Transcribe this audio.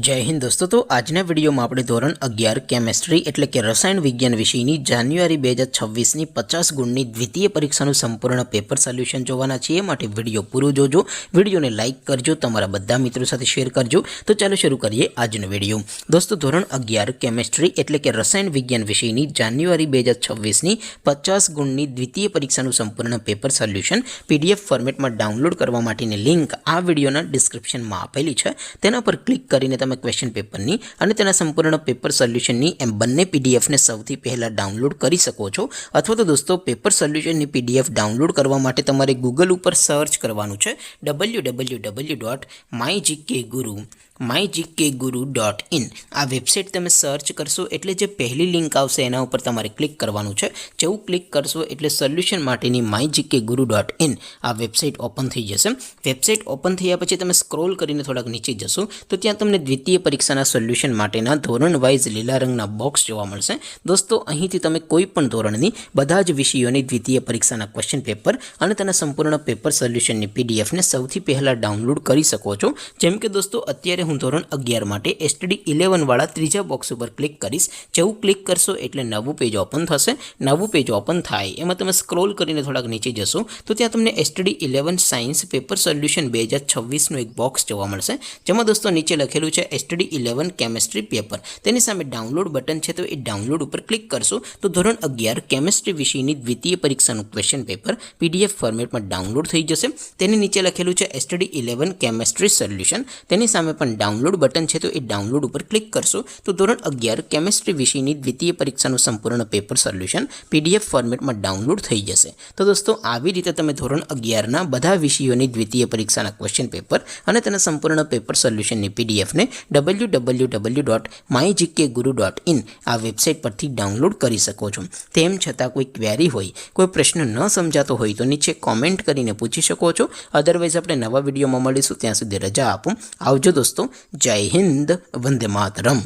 जय हिंद दोस्तों। तो आजना वीडियो में આપણે ધોરણ 11 કેમેસ્ટ્રી એટલે કે રસાયણ વિજ્ઞાન વિષયની જાન્યુઆરી 2026ની 50 ગુણની દ્વિતીય પરીક્ષાનું સંપૂર્ણ પેપર સોલ્યુશન જોવાના છીએ। માટે વિડિયો પૂરો જોજો, વિડિયોને લાઈક કરજો, તમારા બધા મિત્રો સાથે શેર કરજો। તો ચાલો શરૂ કરીએ આજનો વિડિયો। દોસ્તો ધોરણ 11 કેમેસ્ટ્રી એટલે કે રસાયણ વિજ્ઞાન વિષયની જાન્યુઆરી 2026ની 50 ગુણની દ્વિતીય પરીક્ષાનું સંપૂર્ણ પેપર સોલ્યુશન પીડીએફ ફોર્મેટમાં ડાઉનલોડ કરવા માટેની લિંક આ વિડિયોના ડિસ્ક્રિપ્શનમાં આપેલી છે। તેના પર ક્લિક કરીને તમે ક્વેશ્ચન પેપરની અને તેના સંપૂર્ણ પેપર સોલ્યુશનની એમ બંને પીડીએફને સૌથી પહેલા ડાઉનલોડ કરી શકો છો। અથવા તો દોસ્તો પેપર સોલ્યુશનની પીડીએફ ડાઉનલોડ કરવા માટે તમારે ગૂગલ ઉપર સર્ચ કરવાનું છે www.mygkguru.in। આ વેબસાઇટ તમે સર્ચ કરશો એટલે જે પહેલી લિંક આવશે એના ઉપર તમારે ક્લિક કરવાનું છે। જેવું ક્લિક કરશો એટલે સોલ્યુશન માટેની mygkguru.in આ વેબસાઇટ ઓપન થઈ જશે। વેબસાઇટ ઓપન થયા પછી તમે સ્ક્રોલ કરીને થોડાક નીચે જશો તો ત્યાં તમને દ્વિતીય પરીક્ષાના સોલ્યુશન માટેના ધોરણ વાઇઝ લીલા રંગના બોક્સ જોવા મળશે। દોસ્તો અહીંથી તમે કોઈ પણ ધોરણની બધા જ વિષયોની દ્વિતીય પરીક્ષાના ક્વેશ્ચન પેપર અને તેના સંપૂર્ણ પેપર સોલ્યુશનની પીડીએફને સૌથી પહેલા ડાઉનલોડ કરી શકો છો। જેમ કે દોસ્તો અત્યારે હું ધોરણ 11 માટે એસટીડી 11 વાળા ત્રીજા બોક્સ ઉપર ક્લિક કરીશ। જેવું ક્લિક કરશો એટલે નવું પેજ ઓપન થશે। નવું પેજ ઓપન થાય એમાં તમે સ્ક્રોલ કરીને થોડાક નીચે જશો તો ત્યાં તમને એસટીડી 11 સાયન્સ પેપર સોલ્યુશન 2026નું એક બોક્સ જોવા મળશે। જેમાં દોસ્તો નીચે લખેલું છે એસટીડી 11 કેમેસ્ટ્રી પેપર। તેની સામે ડાઉનલોડ બટન છે તો એ ડાઉનલોડ ઉપર ક્લિક કરશો તો ધોરણ 11 કેમેસ્ટ્રી વિષયની દ્વિતીય પરીક્ષાનું ક્વેશ્ચન પેપર પીડીએફ ફોર્મેટમાં ડાઉનલોડ થઈ જશે। તેની નીચે લખેલું છે એસટીડી 11 કેમેસ્ટ્રી સોલ્યુશન। તેની સામે પણ ડાઉનલોડ બટન છે તો એ ડાઉનલોડ ઉપર ક્લિક કરશો તો ધોરણ 11 કેમેસ્ટ્રી વિષયની દ્વિતીય પરીક્ષાનું સંપૂર્ણ પેપર સોલ્યુશન પીડીએફ ફોર્મેટમાં ડાઉનલોડ થઈ જશે। તો દોસ્તો આવી રીતે તમે ધોરણ 11ના બધા વિષયોની દ્વિતીય પરીક્ષાના ક્વેશ્ચન પેપર અને તેના સંપૂર્ણ પેપર સોલ્યુશનની પીડીએફને www.mygkguru.in આ વેબસાઇટ પરથી ડાઉનલોડ કરી શકો છો। તેમ છતાં કોઈ ક્વેરી હોય, કોઈ પ્રશ્ન ન સમજાતો હોય તો નીચે કોમેન્ટ કરીને પૂછી શકો છો। અધરવાઇઝ આપણે નવા વિડીયોમાં મળીશું, ત્યાં સુધી રજા આપો। આવજો દોસ્તો। જય હિન્દ, વંદે માતરમ।